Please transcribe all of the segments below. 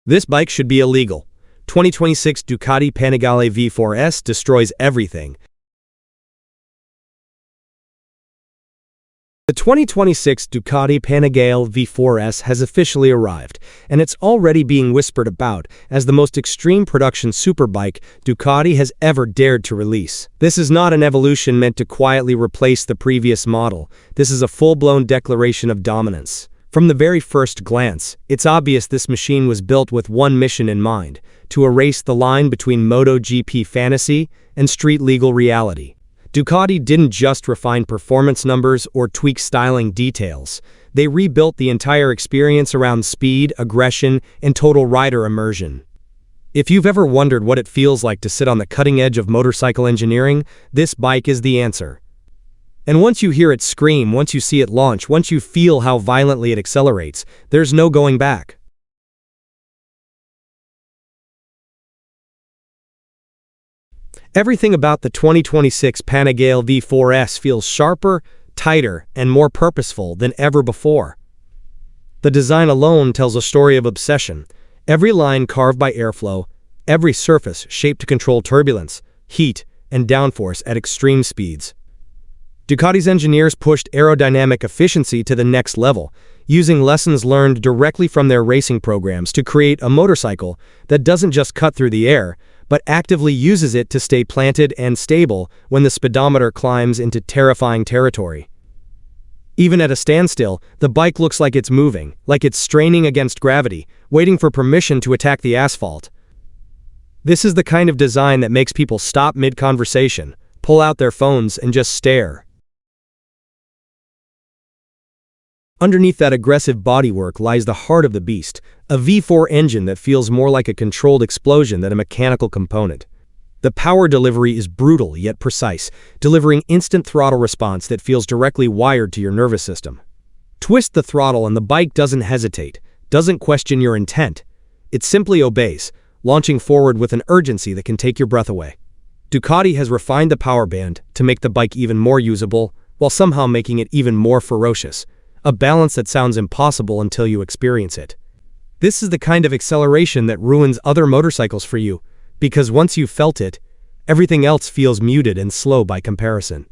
This bike should be illegal. 2026 Ducati Panigale V4 S destroys everything. The 2026 Ducati Panigale V4 S has officially arrived, and it's already being whispered about as the most extreme production superbike Ducati has ever dared to release. This is not an evolution meant to quietly replace the previous model. This is a full-blown declaration of dominance. From the very first glance, it's obvious this machine was built with one mission in mind: to erase the line between MotoGP fantasy and street-legal reality. Ducati didn't just refine performance numbers or tweak styling details. They rebuilt the entire experience around speed, aggression, and total rider immersion. If you've ever wondered what it feels like to sit on the cutting edge of motorcycle engineering, this bike is the answer. And once you hear it scream, once you see it launch, once you feel how violently it accelerates, there's no going back. Everything about the 2026 Panigale V4 S feels sharper, tighter, and more purposeful than ever before. The design alone tells a story of obsession. Every line carved by airflow, every surface shaped to control turbulence, heat, and downforce at extreme speeds. Ducati's engineers pushed aerodynamic efficiency to the next level, using lessons learned directly from their racing programs to create a motorcycle that doesn't just cut through the air, but actively uses it to stay planted and stable when the speedometer climbs into terrifying territory. Even at a standstill, the bike looks like it's moving, like it's straining against gravity, waiting for permission to attack the asphalt. This is the kind of design that makes people stop mid-conversation, pull out their phones, and just stare. Underneath that aggressive bodywork lies the heart of the beast, a V4 engine that feels more like a controlled explosion than a mechanical component. The power delivery is brutal yet precise, delivering instant throttle response that feels directly wired to your nervous system. Twist the throttle and the bike doesn't hesitate, doesn't question your intent. It simply obeys, launching forward with an urgency that can take your breath away. Ducati has refined the power band to make the bike even more usable, while somehow making it even more ferocious. A balance that sounds impossible until you experience it. This is the kind of acceleration that ruins other motorcycles for you, because once you've felt it, everything else feels muted and slow by comparison.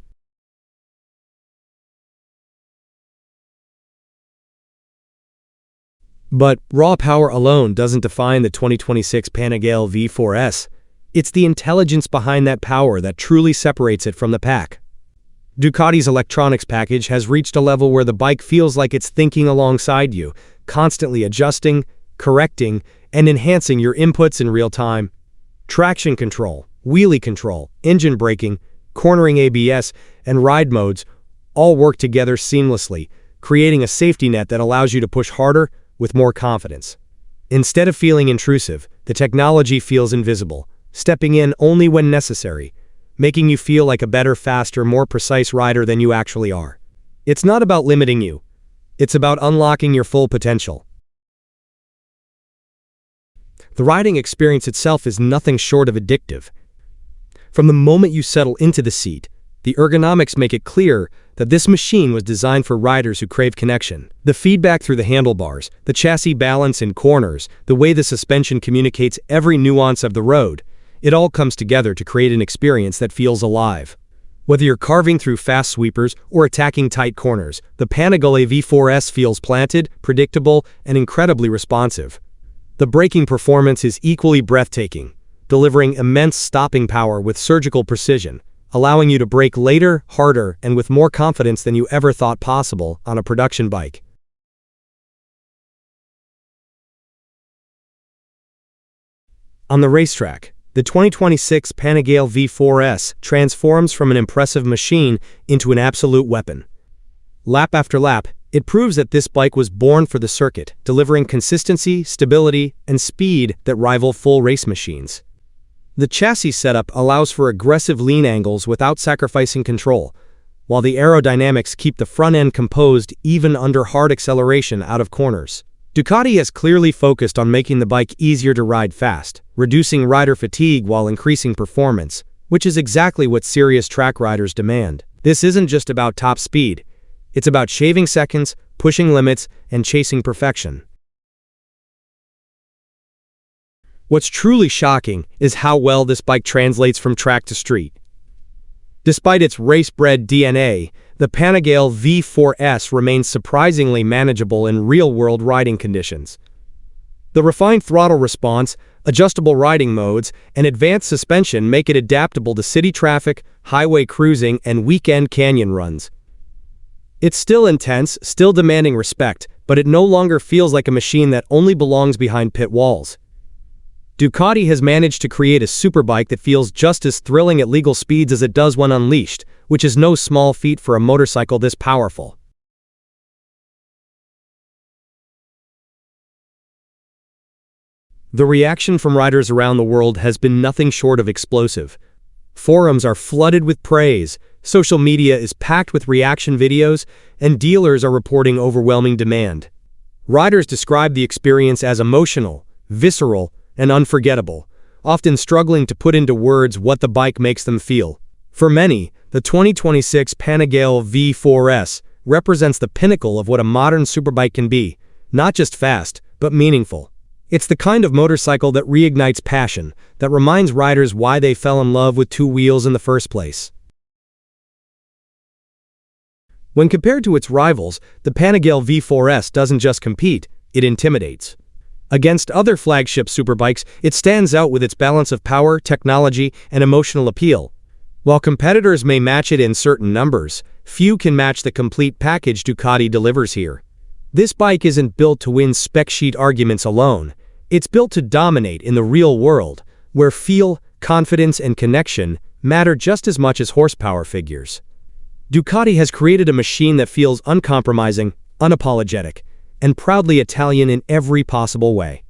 But raw power alone doesn't define the 2026 Panigale V4 S. It's the intelligence behind that power that truly separates it from the pack. Ducati's electronics package has reached a level where the bike feels like it's thinking alongside you, constantly adjusting, correcting, and enhancing your inputs in real time. Traction control, wheelie control, engine braking, cornering ABS, and ride modes all work together seamlessly, creating a safety net that allows you to push harder with more confidence. Instead of feeling intrusive, the technology feels invisible, stepping in only when necessary, making you feel like a better, faster, more precise rider than you actually are. It's not about limiting you. It's about unlocking your full potential. The riding experience itself is nothing short of addictive. From the moment you settle into the seat, the ergonomics make it clear that this machine was designed for riders who crave connection. The feedback through the handlebars, the chassis balance in corners, the way the suspension communicates every nuance of the road, it all comes together to create an experience that feels alive. Whether you're carving through fast sweepers or attacking tight corners, the Panigale V4 S feels planted, predictable, and incredibly responsive. The braking performance is equally breathtaking, delivering immense stopping power with surgical precision, allowing you to brake later, harder, and with more confidence than you ever thought possible on a production bike. On the racetrack, the 2026 Panigale V4 S transforms from an impressive machine into an absolute weapon. Lap after lap, it proves that this bike was born for the circuit, delivering consistency, stability, and speed that rival full race machines. The chassis setup allows for aggressive lean angles without sacrificing control, while the aerodynamics keep the front end composed even under hard acceleration out of corners. Ducati has clearly focused on making the bike easier to ride fast, reducing rider fatigue while increasing performance, which is exactly what serious track riders demand. This isn't just about top speed. It's about shaving seconds, pushing limits, and chasing perfection. What's truly shocking is how well this bike translates from track to street. Despite its race-bred DNA, the Panigale V4 S remains surprisingly manageable in real-world riding conditions. The refined throttle response, adjustable riding modes, and advanced suspension make it adaptable to city traffic, highway cruising, and weekend canyon runs. It's still intense, still demanding respect, but it no longer feels like a machine that only belongs behind pit walls. Ducati has managed to create a superbike that feels just as thrilling at legal speeds as it does when unleashed, which is no small feat for a motorcycle this powerful. The reaction from riders around the world has been nothing short of explosive. Forums are flooded with praise, social media is packed with reaction videos, and dealers are reporting overwhelming demand. Riders describe the experience as emotional, visceral, and unforgettable, often struggling to put into words what the bike makes them feel. For many, the 2026 Panigale V4 S represents the pinnacle of what a modern superbike can be, not just fast, but meaningful. It's the kind of motorcycle that reignites passion, that reminds riders why they fell in love with two wheels in the first place. When compared to its rivals, the Panigale V4 S doesn't just compete, it intimidates. Against other flagship superbikes, it stands out with its balance of power, technology, and emotional appeal. While competitors may match it in certain numbers, few can match the complete package Ducati delivers here. This bike isn't built to win spec sheet arguments alone. It's built to dominate in the real world, where feel, confidence, and connection matter just as much as horsepower figures. Ducati has created a machine that feels uncompromising, unapologetic, and proudly Italian in every possible way.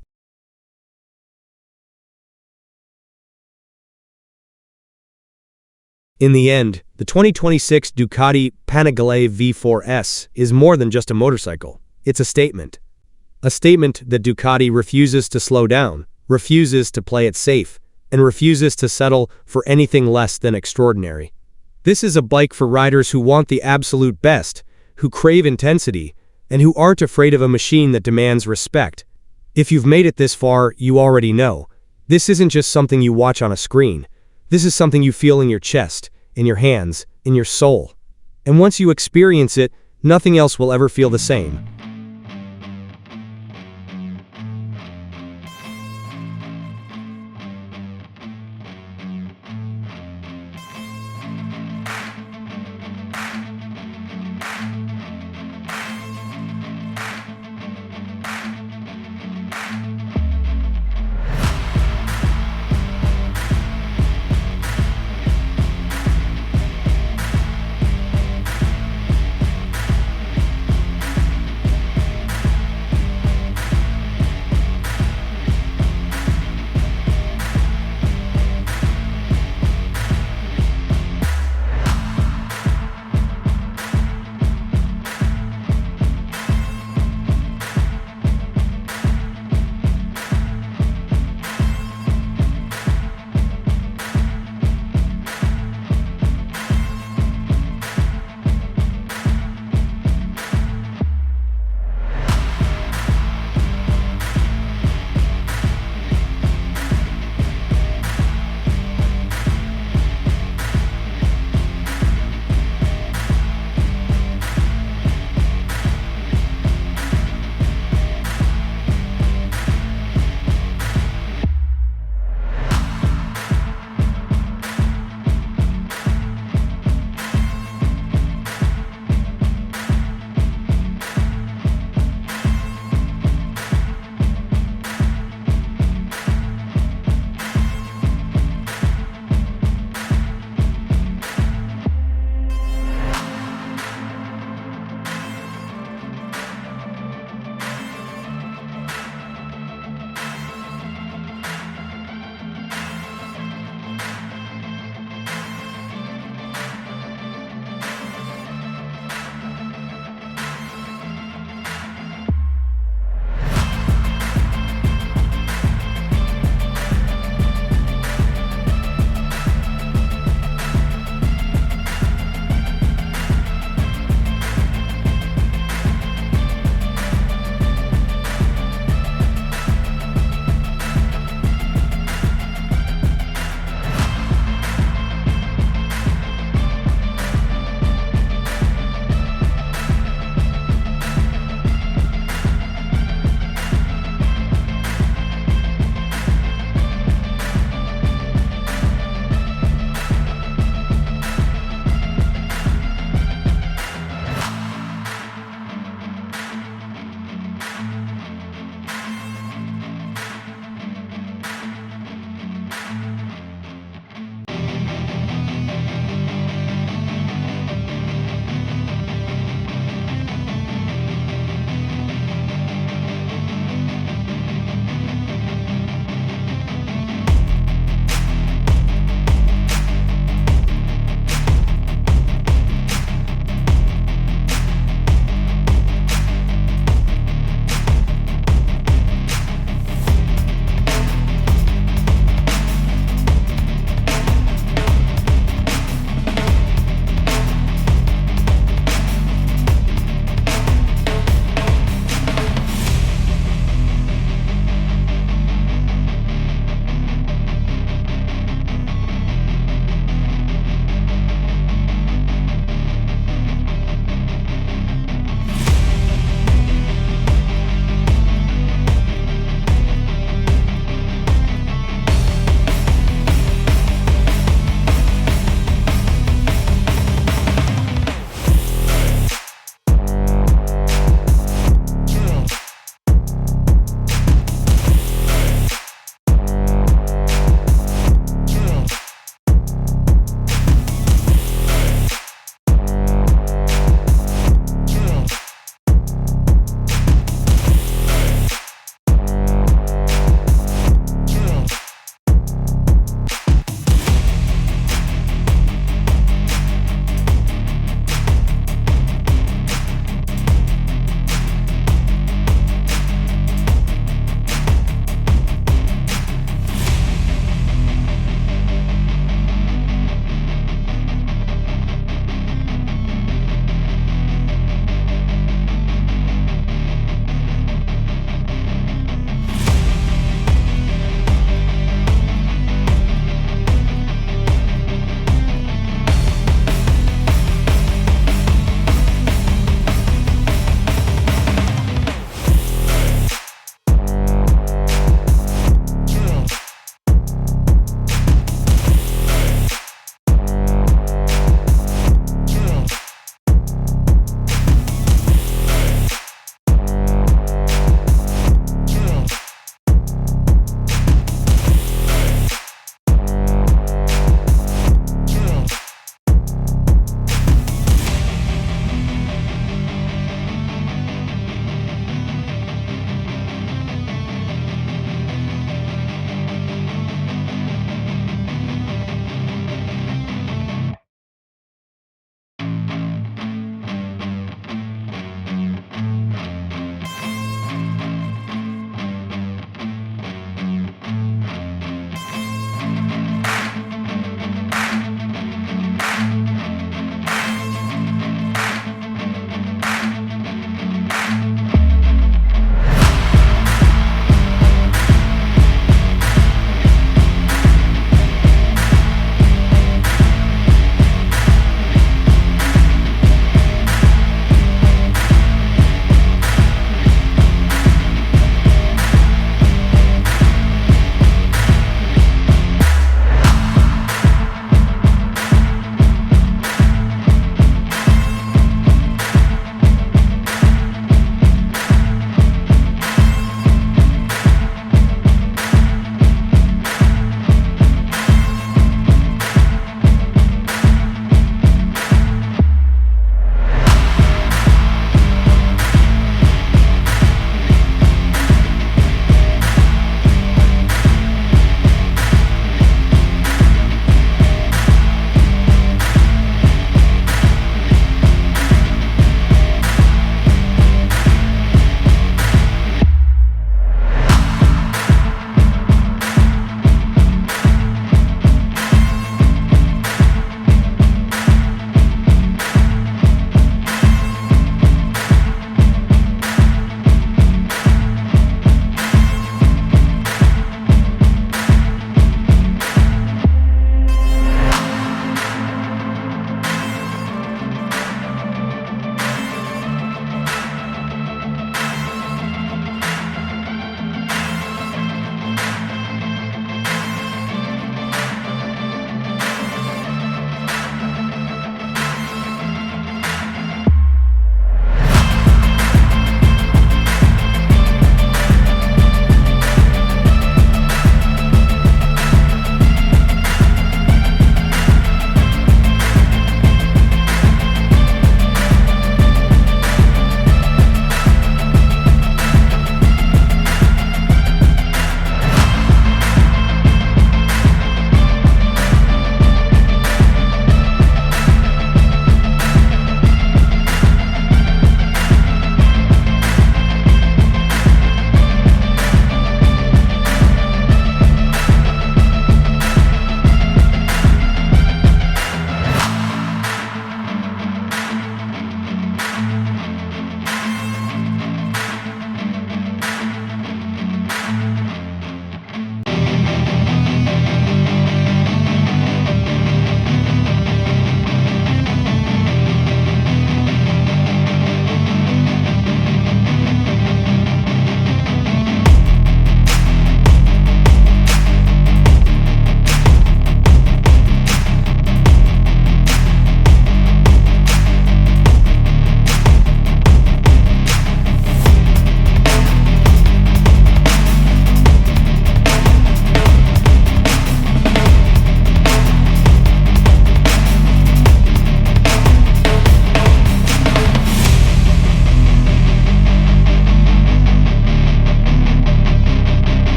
In the end, the 2026 Ducati Panigale V4 S is more than just a motorcycle. It's a statement. A statement that Ducati refuses to slow down, refuses to play it safe, and refuses to settle for anything less than extraordinary. This is a bike for riders who want the absolute best, who crave intensity, and who aren't afraid of a machine that demands respect. If you've made it this far, you already know. This isn't just something you watch on a screen. This is something you feel in your chest, in your hands, in your soul. And once you experience it, nothing else will ever feel the same.